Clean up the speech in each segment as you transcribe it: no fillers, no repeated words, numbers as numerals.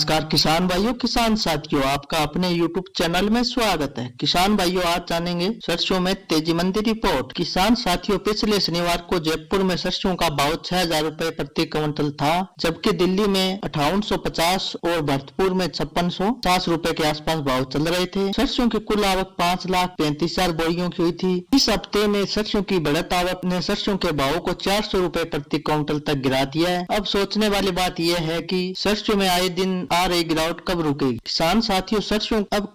नमस्कार किसान भाइयों किसान साथियों, आपका अपने YouTube चैनल में स्वागत है। किसान भाइयों, आज जानेंगे सरसों में तेजी मंदी रिपोर्ट। किसान साथियों, पिछले शनिवार को जयपुर में सरसों का भाव 6,000 रुपए प्रति क्विंटल था, जबकि दिल्ली में 5850 और भरतपुर में 5650 रुपए के आसपास भाव चल रहे थे। सरसों की कुल आवक 5,35,000 बोरियों की हुई थी। इस हफ्ते में सरसों की बढ़त आवक ने सरसों के भाव को 400 रुपए प्रति क्विंटल तक गिरा दिया है। अब सोचने वाली बात यह है कि सरसों में आए दिन आ रही गिरावट कब रुकेगी। किसान साथियों, सरसों अब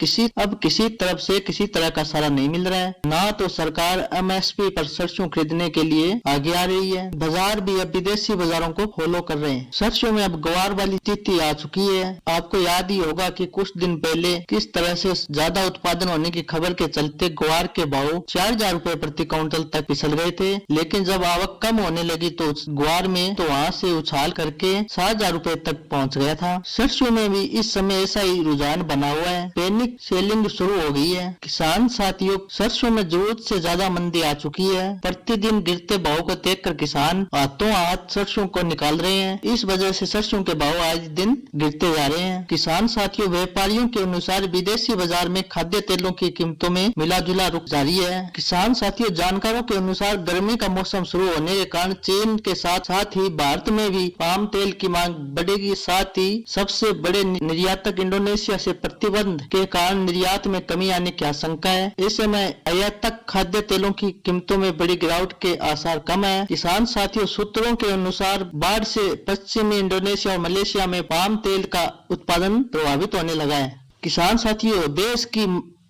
किसी तरफ से किसी तरह का सहारा नहीं मिल रहा है। ना तो सरकार MSP पर सरसों खरीदने के लिए आगे आ रही है, बाजार भी अब विदेशी बाजारों को फॉलो कर रहे हैं। सरसों में अब ग्वार वाली स्थिति आ चुकी है। आपको याद ही होगा कि कुछ दिन पहले किस तरह से ज्यादा उत्पादन होने की खबर के चलते ग्वार के भाव 4,000 रुपए प्रति क्विंटल तक फिसल गए थे, लेकिन जब आवक कम होने लगी तो ग्वार में तो वहां से उछाल करके 7,000 रुपए तक पहुंच गया था। सरसों में भी इस समय ऐसा ही रुझान बना हुआ है। पैनिक सेलिंग शुरू हो गई है। किसान साथियों, सरसों में जरूरत से ज्यादा मंदी आ चुकी है। प्रतिदिन गिरते भाव को देखकर किसान हाथों हाथ सरसों को निकाल रहे हैं। इस वजह से सरसों के भाव आज दिन गिरते जा रहे हैं। किसान साथियों, व्यापारियों के अनुसार विदेशी बाजार में खाद्य तेलों की कीमतों में मिलाजुला रुख जारी है। किसान साथियों, जानकारों के अनुसार गर्मी का मौसम शुरू होने के कारण चीन के साथ साथ ही भारत में भी पाम तेल की मांग बढ़ेगी। साथ ही सबसे बड़े निर्यातक इंडोनेशिया से प्रतिबंध के कारण निर्यात में कमी आने की आशंका है। ऐसे में आयातक खाद्य तेलों की कीमतों में बड़ी गिरावट के आसार कम है। किसान साथियों, सूत्रों के अनुसार बाढ़ से पश्चिमी इंडोनेशिया और मलेशिया में पाम तेल का उत्पादन प्रभावित होने लगा है। किसान साथियों, देश की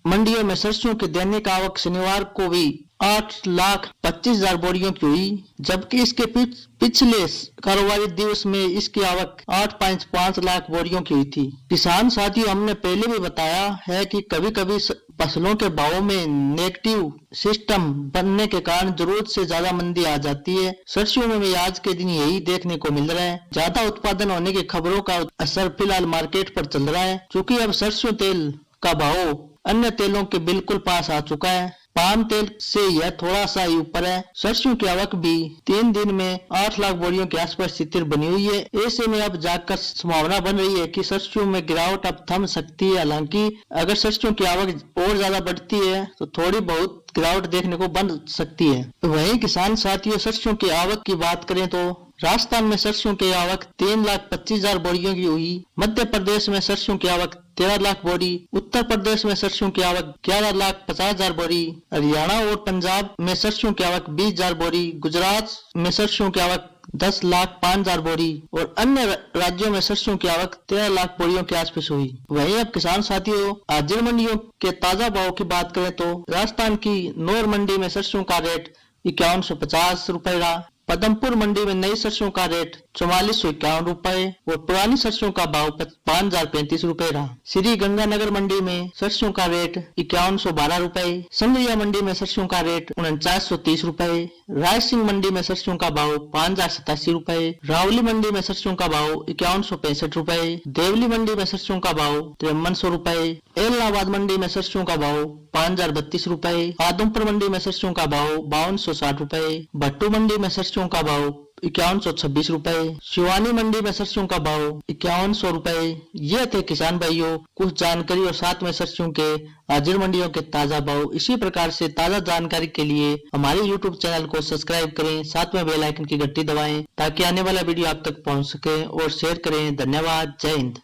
मंडियों में सरसों की दैनिक आवक शनिवार को भी 8,25,000 बोरियों की हुई, जबकि इसके पिछले कारोबारी दिवस में इसकी आवक 8.5 लाख बोरियों की हुई थी। किसान साथियों, हमने पहले भी बताया है कि कभी कभी फसलों के भावों में नेगेटिव सिस्टम बनने के कारण जरूरत से ज्यादा मंदी आ जाती है। सरसों में भी आज के दिन यही देखने को मिल रहा है। ज्यादा उत्पादन होने की खबरों का असर फिलहाल मार्केट पर चल रहा है, क्योंकि अब सरसों तेल का भाव अन्य तेलों के बिल्कुल पास आ चुका है। पाम तेल से यह थोड़ा सा ही ऊपर है। सरसों की आवक भी 3 दिन में 8 लाख बोरियों के आसपास स्थिर बनी हुई है। ऐसे में अब जाकर संभावना बन रही है कि सरसों में गिरावट अब थम सकती है। हालांकि अगर सरसों की आवक और ज्यादा बढ़ती है तो थोड़ी बहुत गिरावट देखने को बन सकती है। वहीं किसान साथियों, सरसों की आवक की बात करें तो राजस्थान में सरसों की आवक 3,25,000 बोरियों की हुई। मध्य प्रदेश में सरसों की आवक 13 लाख बोरी, उत्तर प्रदेश में सरसों की आवक 11,50,000 बोरी, हरियाणा और पंजाब में सरसों की आवक 20,000 बोरी, गुजरात में सरसों की आवक 10,05,000 बोरी और अन्य राज्यों में सरसों की आवक 13 लाख बोरियों के आसपास हुई। वहीं अब किसान साथियों, हाजिर मंडियों के ताजा भाव की बात करें तो राजस्थान की नौर मंडी में सरसों का रेट 5150 रुपए रहा। पदमपुर मंडी में नई सरसों का रेट 4451 रुपए और पुरानी सरसों का भाव 5,035 रुपए रहा। श्री गंगानगर मंडी में सरसों का रेट 5112 रुपए, संगरिया मंडी में सरसों का रेट 4930 रुपए, रायसिंह मंडी में सरसों का भाव 5,087 रुपए, रावली मंडी में सरसों का भाव 5165 रुपए, देवली मंडी में सरसों का भाव 5300 रुपए, इलाहाबाद मंडी में सरसों का भाव 5,032 रुपए, आदमपुर मंडी में सरसों का भाव 5260 रुपए, भट्टू मंडी में सरसों का भाव 5126 रुपए, शिवानी मंडी में सरसों का भाव 5100 रुपए। ये थे किसान भाइयों कुछ जानकारी और साथ में सरसों के हाजिर मंडियों के ताजा भाव। इसी प्रकार से ताजा जानकारी के लिए हमारे YouTube चैनल को सब्सक्राइब करें, साथ में बेल आइकन की घंटी दबाएं ताकि आने वाला वीडियो आप तक पहुंच सके और शेयर करें। धन्यवाद। जय हिंद।